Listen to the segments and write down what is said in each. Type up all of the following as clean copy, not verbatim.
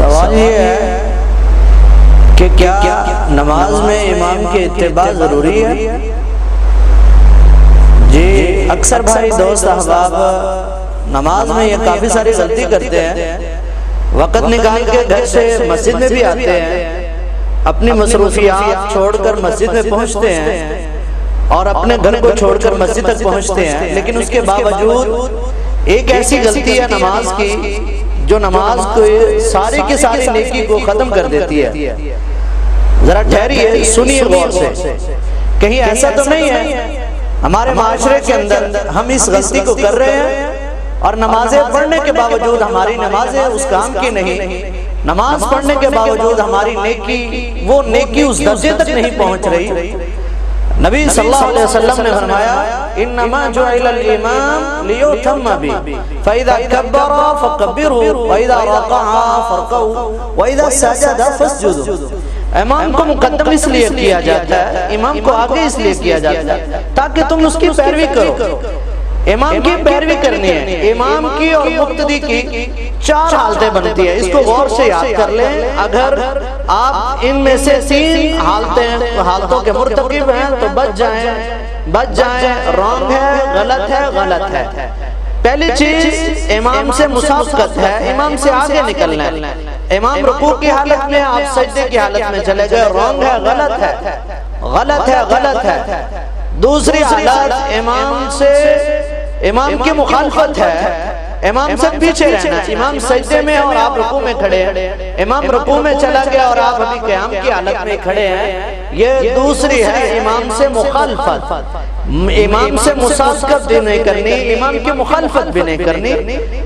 سوال یہ ہے کہ کیا نماز میں امام کی اتباع ضروری ہے؟ جی اکثر بھائی دوست احباب نماز میں یہ کافی ساری غلطی کرتے ہیں، وقت نکال کے گھر سے مسجد میں بھی آتے ہیں، اپنی مصروفیات چھوڑ کر مسجد میں پہنچتے ہیں اور اپنے گھر کو چھوڑ کر مسجد تک پہنچتے ہیں، لیکن اس کے باوجود ایک ایسی غلطی ہے نماز کی جو نماز کو ساری کی ساری نیکی کو ختم کر دیتی ہے۔ ذرا ٹھہریے، سنیے غور سے، کہیں ایسا تو نہیں ہے ہمارے معاشرے کے اندر ہم اس غلطی کو کر رہے ہیں اور نمازیں پڑھنے کے باوجود ہماری نمازیں اس کام کی نہیں، نماز پڑھنے کے باوجود ہماری نیکی وہ نیکی اس درجے تک نہیں پہنچ رہی۔ نبی صلی اللہ علیہ وسلم نے فرمایا انما جعل الامام لیؤتم به فاذا کبر فکبروا واذا رکع فرکعوا واذا سجد فاسجدوا۔ امام کو مقدم اس لیے کیا جاتا ہے، امام کو آگے اس لیے کیا جاتا ہے تاکہ تم اس کی پیروی کرو۔ امام کی پیروی کرنی ہے، امام کی اور مقتدی کی چار حالتیں بنتی ہیں، اس کو غور سے یاد کر لیں۔ اگر آپ ان میں سے تین حالتوں کے مرتکب ہیں تو بچ جائیں، رانگ ہے، غلط ہے۔ پہلی چیز امام سے مسابقت ہے، امام سے آگے نکلنا ہے۔ امام رکوع کی حالت میں آپ سجدے کی حالت میں چلے گئے، رانگ ہے، غلط ہے۔ دوسری حالت امام کی مخالفت ہے، امام سے پیچھے رہنا، امام سجدے میں اور آپ رکوع میں کھڑے ہیں، امام رکوع میں چلا گیا اور آپ ابھی قیام کی حالت میں کھڑے ہیں، یہ دوسری ہے امام سے مخالفت۔ امام سے مسابقت بھی نہیں کرنی، امام کی مخالفت بھی نہیں کرنی۔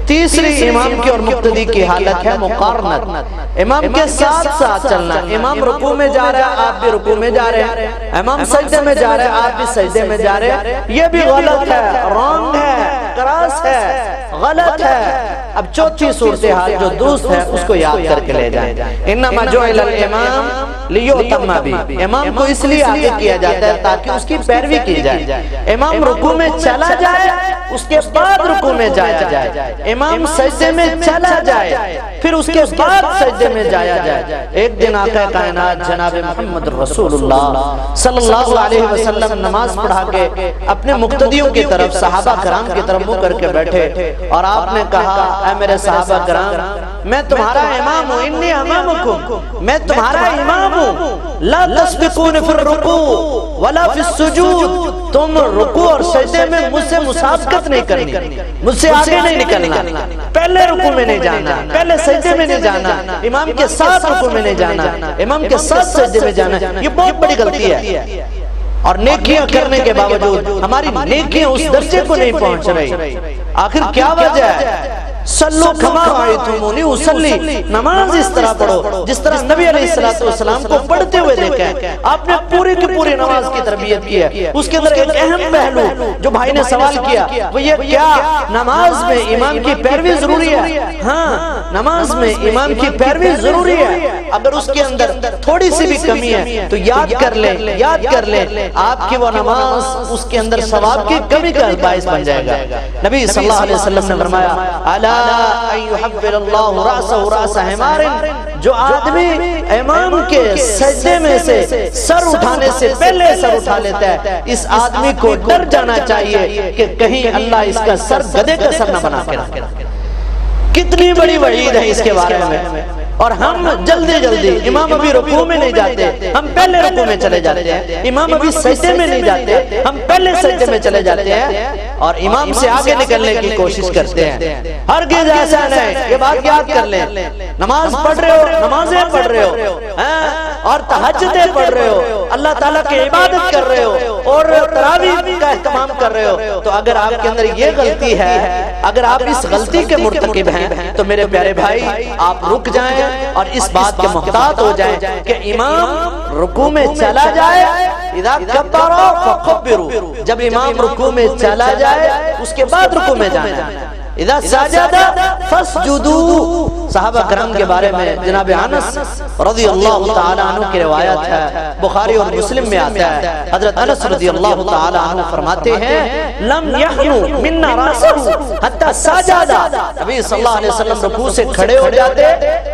تیسری امام کی اور مقتدی کی حالت ہے مقارنت، امام کے ساتھ ساتھ چلنا، امام رکوع میں جا رہا ہے آپ بھی رکوع میں جا رہے ہیں، امام سجدے میں جا رہے ہیں آپ بھی سجدے میں جا رہے ہیں، یہ بھی غلط ہے، رانگ ہے، کراس ہے، غلط ہے۔ اب چوتھی صورتحال جو درست ہے اس کو یاد کر کے لے جائیں۔ انما جعل الامام لیؤتم به، امام کو اس لیے آگے کیا جاتا ہے تاکہ اس کی پیروی کی جائے۔ امام رکوع میں چلا جائے اس کے بعد رکوع میں جایا جائے، امام سجدے میں چلا جائے پھر اس کے بعد سجدے میں جایا جائے۔ ایک دن آقا کائنات جناب محمد رسول اللہ صلی اللہ علیہ وسلم نماز پڑھا کے اپنے مقتدیوں کی طرف، صحابہ کرام کی طرف منہ کر کے بیٹھے اور آپ نے کہا اے میرے صحابہ کرام، میں تمہارا امام ہوں، انی امامکم، میں تمہارا امام ہوں، لا تسبقون فی الرکوع ولا فی السجود، تم رکوع اور سجدے میں مجھ سے مسابقت نہیں کرنی، مجھ سے آگے نہیں نکلنا، پہلے رکوع میں نہیں جانا، پہلے سجدے میں نہیں جانا، امام کے ساتھ رکوع میں نہیں جانا، امام کے ساتھ سجدے میں جانا۔ یہ بہت بڑی غلطی ہے اور نیکیاں کرنے کے باوجود ہماری نیکیاں اس درجے کو نہیں پہنچ رہی۔ آخر کیا وجہ ہے؟ صلو کما رأیتمونی اصلی، نماز اس طرح پڑھو جس طرح نبی علیہ السلام کو پڑھتے ہوئے دیکھا ہے۔ آپ نے پوری کی پوری نماز کی تربیت کی ہے۔ اس کے اندر ایک اہم پہلو جو بھائی نے سوال کیا وہ یہ، کیا نماز میں امام کی پیروی ضروری ہے؟ ہاں، نماز میں امام کی پیروی ضروری ہے۔ اگر اس کے اندر تھوڑی سی بھی کمی ہے تو یاد کر لیں آپ کی وہ نماز اس کے اندر ثواب کی کمی کا باعث بن جائے گا۔ نبی صلی اللہ علیہ وسلم نے فرمایا جو آدمی امام کے سجدے میں سے سر اٹھانے سے پہلے سر اٹھا لیتا ہے، اس آدمی کو ڈر جانا چاہیے کہ کہیں اللہ اس کا سر گدھے کا سر نہ بنا کے رکھے۔ کتنی بڑی وعید ہے اس کے بارے میں، اور ہم جلدی امام ابھی رکوع میں نہیں جاتے، ہم پہلے رکوع میں چلے جاتے ہیں، امام ابھی سجدے میں نہیں جاتے، ہم پہلے سجدے میں چلے جاتے ہیں اور امام سے آگے نکلنے کی کوشش کرتے ہیں۔ ہرگز ایسا نہیں، یہ بات یاد کر لیں۔ نماز پڑھ رہے ہو، نمازیں پڑھ رہے ہو اور تہجدیں پڑھ رہے ہو، اللہ تعالیٰ کی عبادت کر رہے ہو اور تراویح کا اہتمام کر رہے ہو، تو اگر آپ کے اندر یہ غلطی ہے، اگر آپ اس غلطی کے مرتکب ہیں تو میرے پیارے بھائی آپ رک جائیں اور اس بات کے محتاط ہو جائیں کہ امام رکوع میں چلا جائے، اذا کبر فکبروا، جب امام رکوع میں چلا جائے اس کے بعد رکوع میں جانا، اذا سجد فاسجدوا، صحابہ کرام کے بارے میں جناب انس رضی اللہ تعالی عنہ کی روایت ہے، بخاری اور مسلم میں آتا ہے، حضرت انس رضی اللہ تعالی عنہ فرماتے ہیں لم یحنو منا راسہ حتی ساجدہ، نبی صلی اللہ علیہ وسلم رکوع سے کھڑے ہو جاتے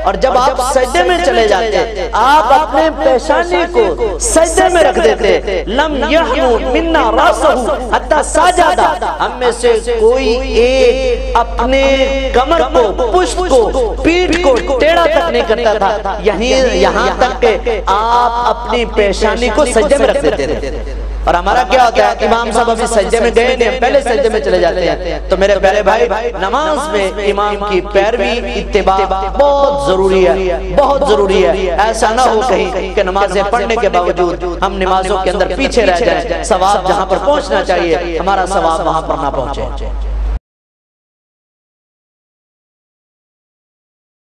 اور جب آپ سجدے میں چلے جاتے آپ اپنے پیشانی کو سجدے میں رکھ دیتے، لم یحنو منا راسہ حتی ساجدہ، ہم میں سے کوئی ایک اپنے کمر کو، پشت کو، پیٹھ کو ٹیڑھا تک نہیں کرتا تھا، یہاں تک کہ آپ اپنی پیشانی کو سجدے میں رکھ دیتے تھے۔ اور ہمارا کیا ہوتا ہے، امام صاحب ابھی سجدے میں گئے نہیں، پہلے سجدے میں چلے جاتے ہیں۔ تو میرے پیارے بھائی، نماز میں امام کی پیروی، اتباع بہت ضروری ہے، بہت ضروری ہے۔ ایسا نہ ہو کہیں کہ نمازیں پڑھنے کے باوجود ہم نمازوں کے اندر پیچھے رہ جائیں، ثواب جہاں پر پہنچنا چاہیے ہمارا ثواب وہاں پر نہ پہنچے۔